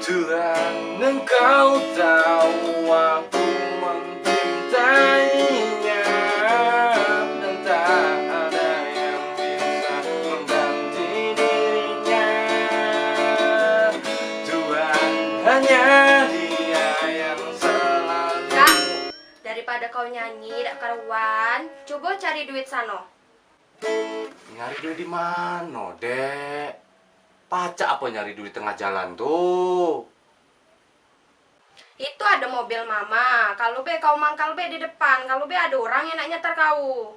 Tuhan, engkau tahu aku mencintainya, dan tak ada yang bisa mengganti dirinya. Tuhan, hanya Dia yang selalu. Kak, daripada kau nyanyi dak karuan, coba cari duit sano. Nyari duit di mana, Dek? Pacak apa nyari duit tengah jalan tuh? Itu ada mobil mama. Kalau be kau mangkal be di depan. Kalau be ada orang yang nak nyetar kau.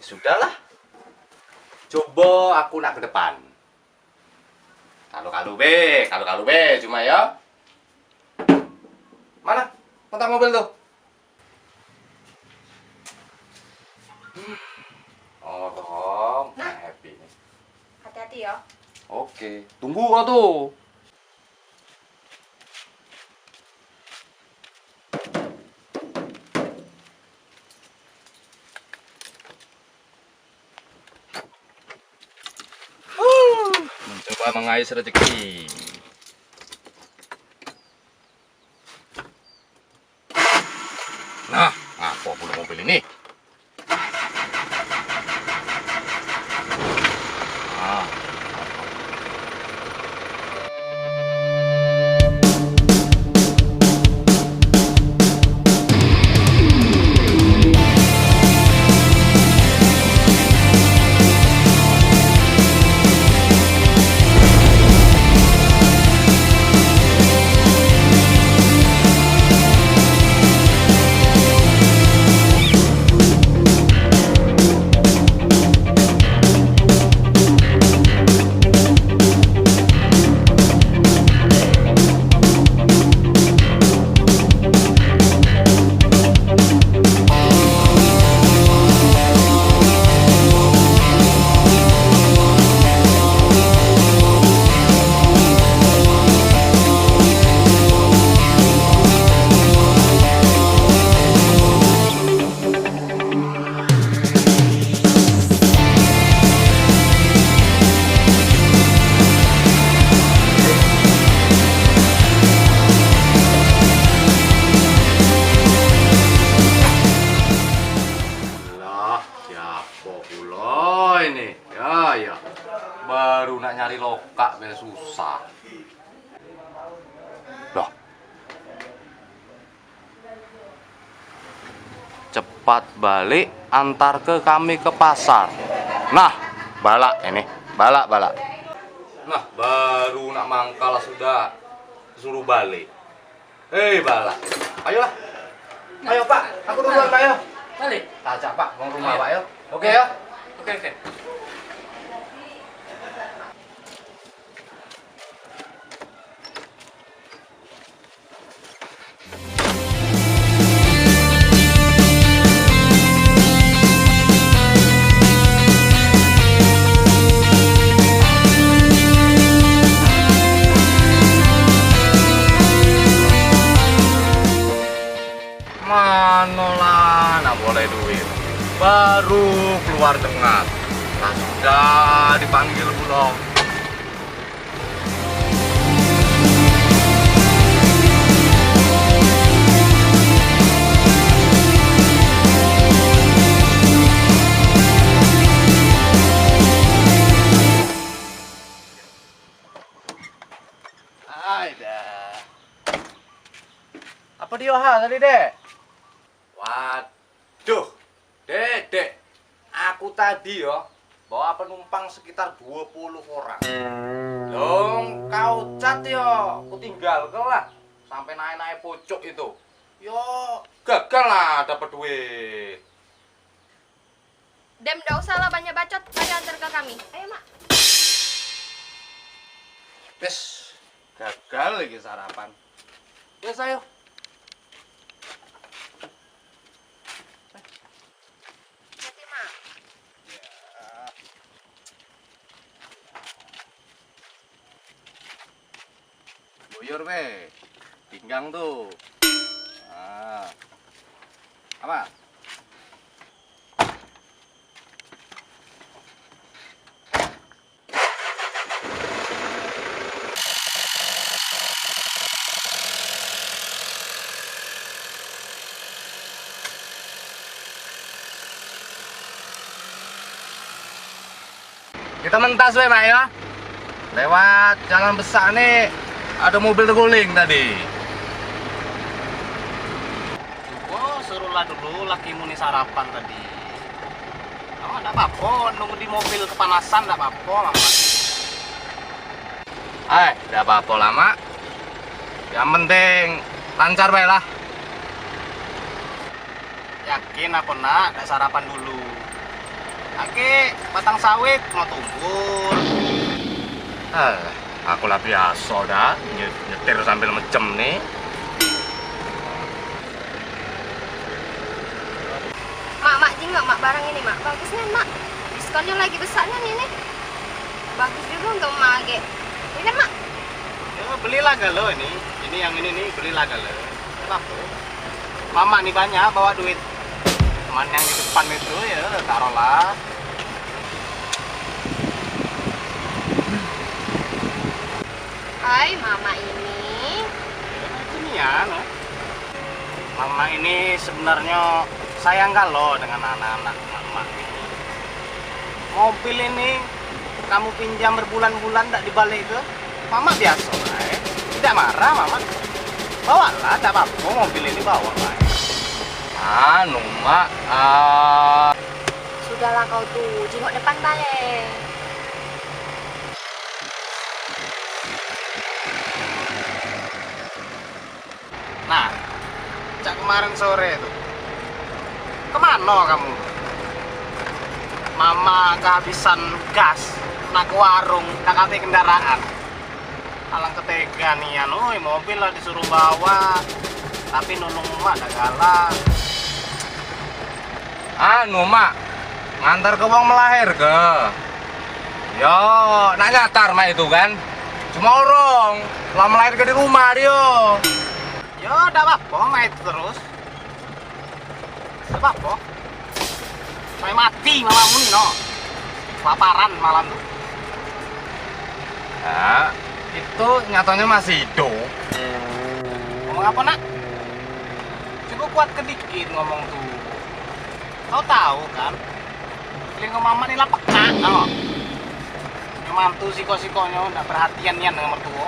Sudahlah. Coba aku nak ke depan. Kalau be, cuma ya. Mana? Kontak mobil tuh. Oh, dong. Nah. Happy nih. Hati-hati ya. Oke, tunggu kau tuh. Mencoba mengais rezeki. Nah, apa pula mobil ini? Ah. Lah, siapa pula ini? Ya. Baru nak nyari lokak be susah. Loh. Cepat balik, antar ke kami ke pasar. Nah, balak ini. Balak. Nah, baru nak mangkal sudah suruh balik. Hei, balak. Ayolah. Ayo, Pak. Aku duluan, Pak, ya. Balik. Ajak, Pak, mau rumah, Ayo. Pak, ya. Oke, ya. Oke. Manolah, nak boleh duit. Baru keluar dengar. Nah, sudah dipanggil pulang. Ada. Apa dia tadi, Dek? Waduh, Dek. Aku tadi bawa penumpang sekitar 20 orang. Dong, kau cat aku tinggal lah sampai naik pojok itu. Yo, gagal lah dapat duit. Dem, ndak usah lah banyak bacot. Ayo antar ke kami. Ayo, Mak. Wes, gagal lagi sarapan. Wes ayo. Hati, Mak. Buyur be, pinggang tuh. Nah, apa? Kita mentas we, Mak ya. Lewat jalan besar nih ada mobil terguling tadi. Oh, suruhlah dulu lakimu nih sarapan tadi. Mama enggak apa-apa, nunggu di mobil kepanasan enggak apa-apa, Mama. Enggak apa-apa lah, Mak. Yang penting lancar bae lah. Yakin apa nak? Enggak sarapan dulu. Oke, batang sawit mau tumbur. Aku lah biasa dah nyetir sambil mejem nih. Mak jengok mak barang ini mak. Bagusnya mak. Diskonnya lagi besarnya nih. Bagus juga untuk mak Age. Ini kan mak. Ya, belilah galau ini. Ini yang ini nih, belilah galau. Kenapa? Mama nih banyak bawa duit. Teman yang di depan itu ya taruhlah. Hai mama ini. Ini ya, no. Mama ini sebenarnya sayang galau dengan anak-anak mama ini. Mobil ini kamu pinjam berbulan-bulan tidak dibalik ke mama biasa, tidak marah mama. Bawalah, tidak apa-apa mobil ini bawa, Mak. Sudahlah kau tuh, jengok depan bae. Nah, cak kemarin sore itu kemana kamu? Mama kehabisan gas, nak ke warung, nak kate kendaraan. Alang ketega nih, mobil lah disuruh bawa, tapi nulung emak dah galak. Mak, ngantar ke wong melahir ke. Yo, nak nyatar mak itu kan. Cuma orang, lah melahir ke di rumah dia. Yo, dah apa-apa, main terus. Apa? Sampai mati mamamu nih, no. Kelaparan malam tuh. Nah, itu nyatanya masih hidup. Ngomong apa, nak? Coba kuat kedikit ngomong tuh. Kau tahu kan? Telinga mama ini lah peka, no. Yang mantu siko-sikonya nggak perhatian nian dengan mertua.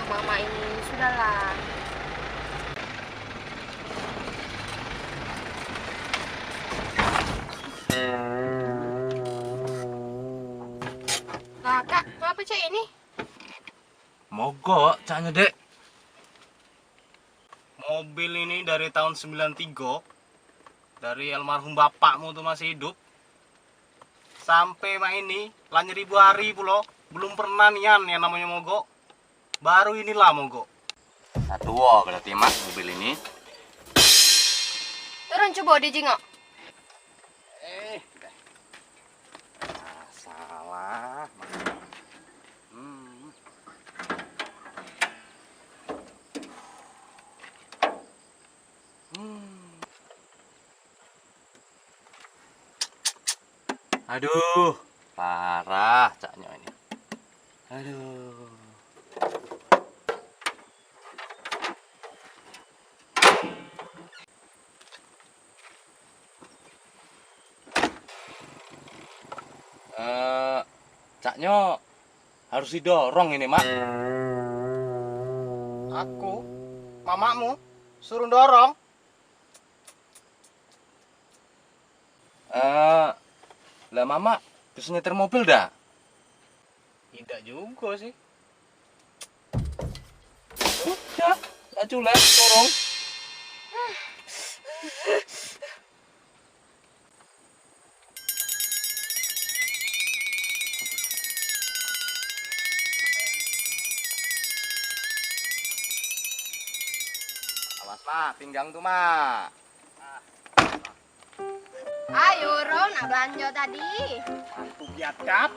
Mama ini sudahlah. Lah kak, ngapa cak ini? Mogok, caknya dek. Mobil ini dari tahun 93, dari almarhum bapakmu tuh masih hidup. Sampai mak ini, lah 1000 hari pulo, belum pernah nian yang namanya mogok. Baru inilah mogok. Tua berarti mak mobil ini. Turun coba dijengok. Salah. Aduh, parah caknya ini. Aduh. Caknya harus didorong ini, Mak. Aku, mamamu, suruh dorong. Lah Mama bisa nyetir mobil dah? Tidak juga sih. Udah, aculah, dorong. Awas, Mak, pinggang tuh, Mak. Ayo, Ron, nak belanja tadi. Aku biadab.